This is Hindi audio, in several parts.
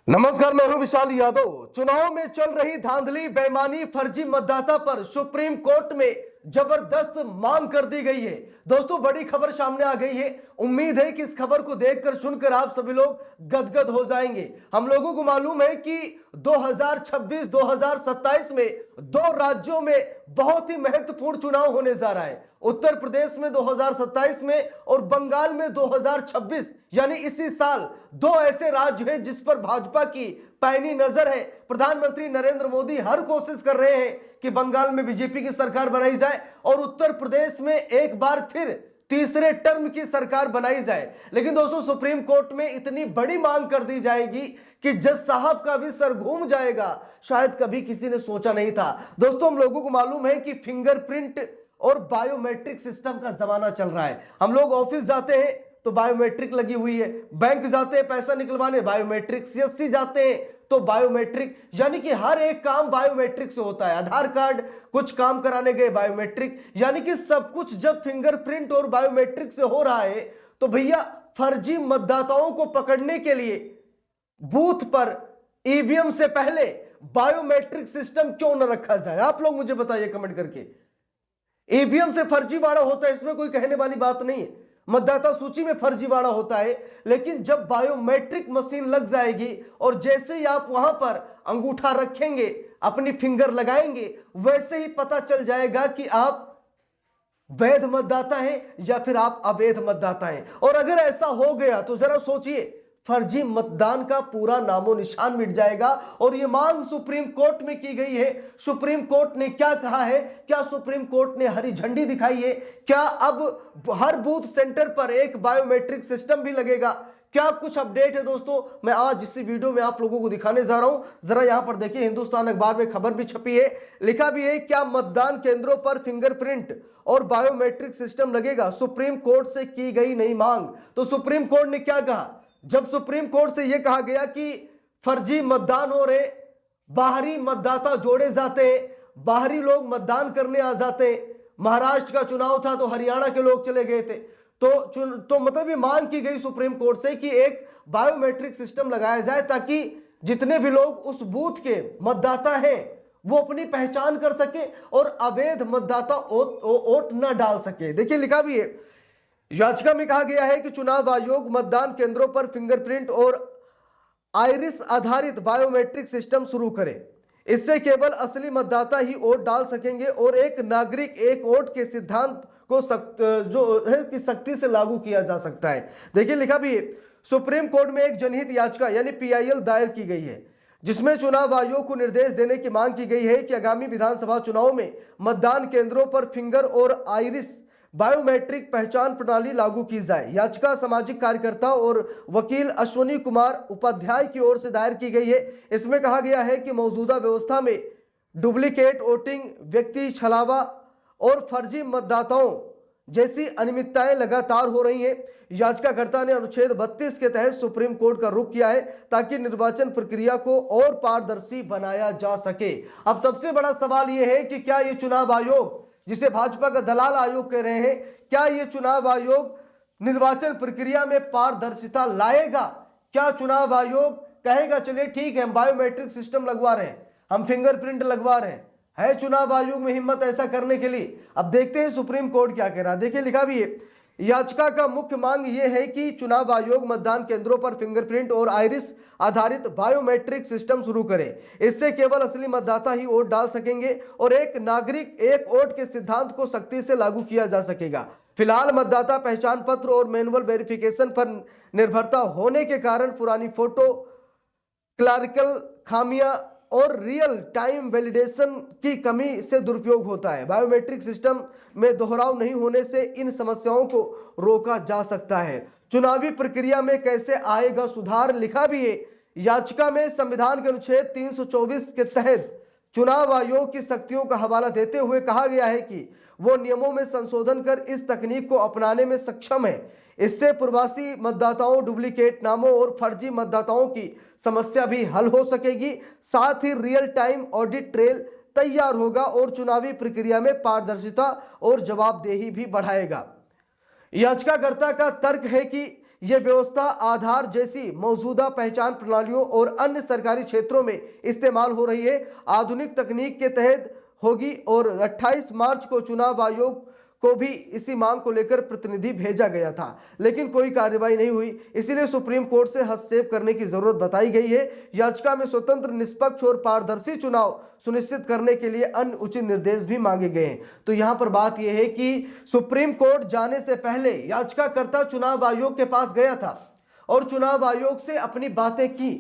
नमस्कार, मैं हूं विशाल यादव। चुनाव में चल रही धांधली, बेईमानी, फर्जी मतदाता पर सुप्रीम कोर्ट में जबरदस्त मांग कर दी गई है। दोस्तों, बड़ी खबर सामने आ गई है। उम्मीद है कि इस खबर को देखकर सुनकर आप सभी लोग गदगद हो जाएंगे। हम लोगों को मालूम है कि 2026-2027 में दो राज्यों में बहुत ही महत्वपूर्ण चुनाव होने जा रहा है। उत्तर प्रदेश में 2027 में और बंगाल में 2026, यानी इसी साल दो ऐसे राज्य हैं जिस पर भाजपा की पैनी नजर है। प्रधानमंत्री नरेंद्र मोदी हर कोशिश कर रहे हैं कि बंगाल में बीजेपी की सरकार बनाई जाए और उत्तर प्रदेश में एक बार फिर तीसरे टर्म की सरकार बनाई जाए। लेकिन दोस्तों, सुप्रीम कोर्ट में इतनी बड़ी मांग कर दी जाएगी कि जज साहब का भी सर घूम जाएगा, शायद कभी किसी ने सोचा नहीं था। दोस्तों, हम लोगों को मालूम है कि फिंगरप्रिंट और बायोमेट्रिक सिस्टम का जमाना चल रहा है। हम लोग ऑफिस जाते हैं तो बायोमेट्रिक लगी हुई है, बैंक जाते हैं पैसा निकलवाने बायोमेट्रिक, सीएससी जाते हैं तो बायोमेट्रिक, यानी कि हर एक काम बायोमेट्रिक से होता है। आधार कार्ड कुछ काम कराने गए बायोमेट्रिक, यानी कि सब कुछ जब फिंगरप्रिंट और बायोमेट्रिक से हो रहा है तो भैया फर्जी मतदाताओं को पकड़ने के लिए बूथ पर ईवीएम से पहले बायोमेट्रिक सिस्टम क्यों न रखा जाए? आप लोग मुझे बताइए कमेंट करके। ईवीएम से फर्जीवाड़ा होता है, इसमें कोई कहने वाली बात नहीं है। मतदाता सूची में फर्जीवाड़ा होता है, लेकिन जब बायोमेट्रिक मशीन लग जाएगी और जैसे ही आप वहां पर अंगूठा रखेंगे, अपनी फिंगर लगाएंगे, वैसे ही पता चल जाएगा कि आप वैध मतदाता हैं या फिर आप अवैध मतदाता हैं। और अगर ऐसा हो गया तो जरा सोचिए, फर्जी मतदान का पूरा नामो निशान मिट जाएगा। और यह मांग सुप्रीम कोर्ट में की गई है। सुप्रीम कोर्ट ने क्या कहा है? क्या सुप्रीम कोर्ट ने हरी झंडी दिखाई है? क्या अब हर बूथ सेंटर पर एक बायोमेट्रिक सिस्टम भी लगेगा? क्या कुछ अपडेट है दोस्तों, मैं आज इसी वीडियो में आप लोगों को दिखाने जा रहा हूं। जरा यहां पर देखिए, हिंदुस्तान अखबार में खबर भी छपी है, लिखा भी है, क्या मतदान केंद्रों पर फिंगरप्रिंट और बायोमेट्रिक सिस्टम लगेगा? सुप्रीम कोर्ट से की गई नई मांग। तो सुप्रीम कोर्ट ने क्या कहा? जब सुप्रीम कोर्ट से यह कहा गया कि फर्जी मतदान हो रहे, बाहरी मतदाता जोड़े जाते हैं, बाहरी लोग मतदान करने आ जाते हैं। महाराष्ट्र का चुनाव था तो हरियाणा के लोग चले गए थे, तो मतलब ये मांग की गई सुप्रीम कोर्ट से कि एक बायोमेट्रिक सिस्टम लगाया जाए ताकि जितने भी लोग उस बूथ के मतदाता हैं वो अपनी पहचान कर सके और अवैध मतदाता वोट न डाल सके। देखिए, लिखा भी है, याचिका में कहा गया है कि चुनाव आयोग मतदान केंद्रों पर फिंगरप्रिंट और आइरिस आधारित बायोमेट्रिक सिस्टम शुरू करे। इससे केवल असली मतदाता ही वोट डाल सकेंगे और एक नागरिक एक वोट के सिद्धांत को जो है कि सख्ती से लागू किया जा सकता है। देखिए, लिखा भी है, सुप्रीम कोर्ट में एक जनहित याचिका यानी पीआईएल दायर की गई है, जिसमें चुनाव आयोग को निर्देश देने की मांग की गई है कि आगामी विधानसभा चुनाव में मतदान केंद्रों पर फिंगर और आइरिस बायोमेट्रिक पहचान प्रणाली लागू की जाए। याचिका सामाजिक कार्यकर्ता और वकील अश्वनी कुमार उपाध्याय की ओर से दायर की गई है। इसमें कहा गया है कि मौजूदा व्यवस्था में डुप्लीकेट वोटिंग, व्यक्ति छलावा और फर्जी मतदाताओं जैसी अनियमितताएं लगातार हो रही हैं। याचिकाकर्ता ने अनुच्छेद 32 के तहत सुप्रीम कोर्ट का रुख किया है ताकि निर्वाचन प्रक्रिया को और पारदर्शी बनाया जा सके। अब सबसे बड़ा सवाल यह है कि क्या ये चुनाव आयोग, जिसे भाजपा का दलाल आयोग कह रहे हैं, क्या यह चुनाव आयोग निर्वाचन प्रक्रिया में पारदर्शिता लाएगा? क्या चुनाव आयोग कहेगा चलिए ठीक है, हम बायोमेट्रिक सिस्टम लगवा रहे हैं, हम फिंगरप्रिंट लगवा रहे हैं? है चुनाव आयोग में हिम्मत ऐसा करने के लिए? अब देखते हैं सुप्रीम कोर्ट क्या कह रहा है। देखिए, लिखा भी है, याचिका का मुख्य मांग यह है कि चुनाव आयोग मतदान केंद्रों पर फिंगरप्रिंट और आइरिस आधारित बायोमेट्रिक सिस्टम शुरू करे। इससे केवल असली मतदाता ही वोट डाल सकेंगे और एक नागरिक एक वोट के सिद्धांत को सख्ती से लागू किया जा सकेगा। फिलहाल मतदाता पहचान पत्र और मैनुअल वेरिफिकेशन पर निर्भरता होने के कारण पुरानी फोटो, क्लरिकल खामियां और रियल टाइम वैलिडेशन की कमी से दुरुपयोग होता है। बायोमेट्रिक सिस्टम में दोहराव नहीं होने से इन समस्याओं को रोका जा सकता है। चुनावी प्रक्रिया में कैसे आएगा सुधार? लिखा भी है, याचिका में संविधान के अनुच्छेद 324 के तहत चुनाव आयोग की शक्तियों का हवाला देते हुए कहा गया है कि वो नियमों में संशोधन कर इस तकनीक को अपनाने में सक्षम है। इससे प्रवासी मतदाताओं, डुप्लीकेट नामों और फर्जी मतदाताओं की समस्या भी हल हो सकेगी। साथ ही रियल टाइम ऑडिट ट्रेल तैयार होगा और चुनावी प्रक्रिया में पारदर्शिता और जवाबदेही भी बढ़ाएगा। याचिकाकर्ता का तर्क है कि यह व्यवस्था आधार जैसी मौजूदा पहचान प्रणालियों और अन्य सरकारी क्षेत्रों में इस्तेमाल हो रही है, आधुनिक तकनीक के तहत होगी। और 28 मार्च को चुनाव आयोग को भी इसी मांग को लेकर प्रतिनिधि भेजा गया था, लेकिन कोई कार्रवाई नहीं हुई। इसीलिए सुप्रीम कोर्ट से हस्तक्षेप करने की जरूरत बताई गई है। याचिका में स्वतंत्र, निष्पक्ष और पारदर्शी चुनाव सुनिश्चित करने के लिए अन्य उचित निर्देश भी मांगे गए हैं। तो यहां पर बात यह है कि सुप्रीम कोर्ट जाने से पहले याचिकाकर्ता चुनाव आयोग के पास गया था और चुनाव आयोग से अपनी बातें की।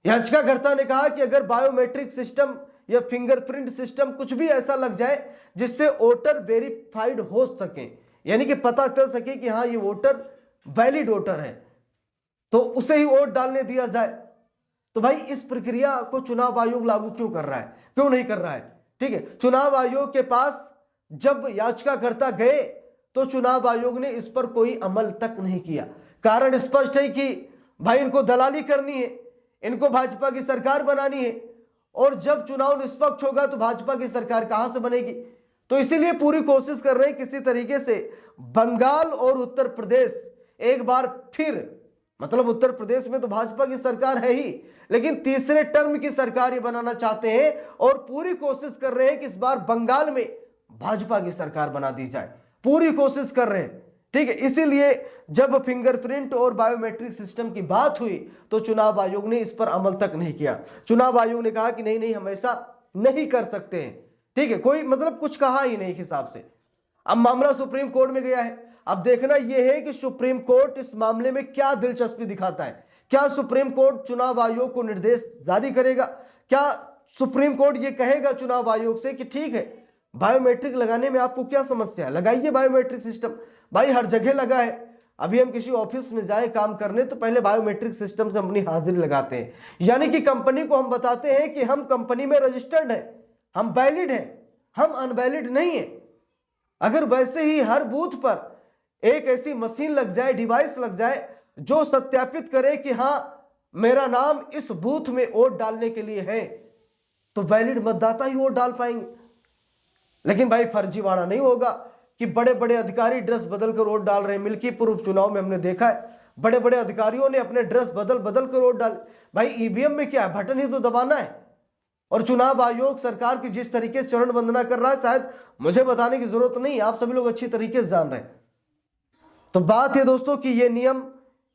याचिकाकर्ता ने कहा कि अगर बायोमेट्रिक सिस्टम या फिंगरप्रिंट सिस्टम कुछ भी ऐसा लग जाए जिससे वोटर वेरीफाइड हो सके, यानी कि पता चल सके कि हाँ ये वोटर वैलिड वोटर है, तो उसे ही वोट डालने दिया जाए। तो भाई इस प्रक्रिया को चुनाव आयोग लागू क्यों कर रहा है, क्यों नहीं कर रहा है? ठीक है, चुनाव आयोग के पास जब याचिकाकर्ता गए तो चुनाव आयोग ने इस पर कोई अमल तक नहीं किया। कारण स्पष्ट है कि भाई इनको दलाली करनी है, इनको भाजपा की सरकार बनानी है, और जब चुनाव निष्पक्ष होगा तो भाजपा की सरकार कहां से बनेगी? तो इसीलिए पूरी कोशिश कर रहे हैं किसी तरीके से बंगाल और उत्तर प्रदेश एक बार फिर, मतलब उत्तर प्रदेश में तो भाजपा की सरकार है ही, लेकिन तीसरे टर्म की सरकार ये बनाना चाहते हैं और पूरी कोशिश कर रहे हैं कि इस बार बंगाल में भाजपा की सरकार बना दी जाए, पूरी कोशिश कर रहे हैं। ठीक है, इसीलिए जब फिंगरप्रिंट और बायोमेट्रिक सिस्टम की बात हुई तो चुनाव आयोग ने इस पर अमल तक नहीं किया। चुनाव आयोग ने कहा कि नहीं नहीं, हम ऐसा नहीं कर सकते हैं। ठीक है, कोई मतलब कुछ कहा ही नहीं हिसाब से। अब मामला सुप्रीम कोर्ट में गया है। अब देखना यह है कि सुप्रीम कोर्ट इस मामले में क्या दिलचस्पी दिखाता है। क्या सुप्रीम कोर्ट चुनाव आयोग को निर्देश जारी करेगा? क्या सुप्रीम कोर्ट यह कहेगा चुनाव आयोग से कि ठीक है, बायोमेट्रिक लगाने में आपको क्या समस्या है, लगाइए बायोमेट्रिक सिस्टम। भाई हर जगह लगा है। अभी हम किसी ऑफिस में जाए काम करने तो पहले बायोमेट्रिक सिस्टम से अपनी हाजिरी लगाते हैं, यानी कि कंपनी को हम बताते हैं कि हम कंपनी में रजिस्टर्ड हैं, हम वैलिड हैं, हम अनवैलिड नहीं है। अगर वैसे ही हर बूथ पर एक ऐसी मशीन लग जाए, डिवाइस लग जाए जो सत्यापित करे कि हां मेरा नाम इस बूथ में वोट डालने के लिए है, तो वैलिड मतदाता ही वोट डाल पाएंगे। लेकिन भाई फर्जीवाड़ा नहीं होगा कि बड़े बड़े अधिकारी ड्रेस बदल कर वोट डाल रहे हैं। मिल्कीपुर उपचुनाव में हमने देखा है, बड़े बड़े अधिकारियों ने अपने ड्रेस बदल बदल कर वोट डाले। भाई ईवीएम में क्या है, बटन ही तो दबाना है। और चुनाव आयोग सरकार की जिस तरीके से चरण वंदना कर रहा है, शायद मुझे बताने की जरूरत नहीं, आप सभी लोग अच्छी तरीके से जान रहे हैं। तो बात है दोस्तों कि ये नियम,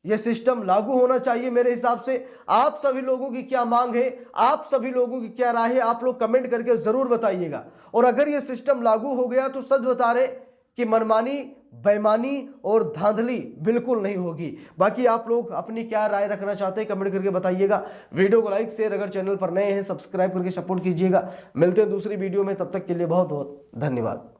ये सिस्टम लागू होना चाहिए मेरे हिसाब से। आप सभी लोगों की क्या मांग है, आप सभी लोगों की क्या राय है, आप लोग कमेंट करके जरूर बताइएगा। और अगर ये सिस्टम लागू हो गया तो सच बता रहे कि मनमानी, बेईमानी और धांधली बिल्कुल नहीं होगी। बाकी आप लोग अपनी क्या राय रखना चाहते हैं कमेंट करके बताइएगा। वीडियो को लाइक शेयर, अगर चैनल पर नए हैं सब्सक्राइब करके सपोर्ट कीजिएगा। मिलते हैं दूसरी वीडियो में, तब तक के लिए बहुत बहुत धन्यवाद।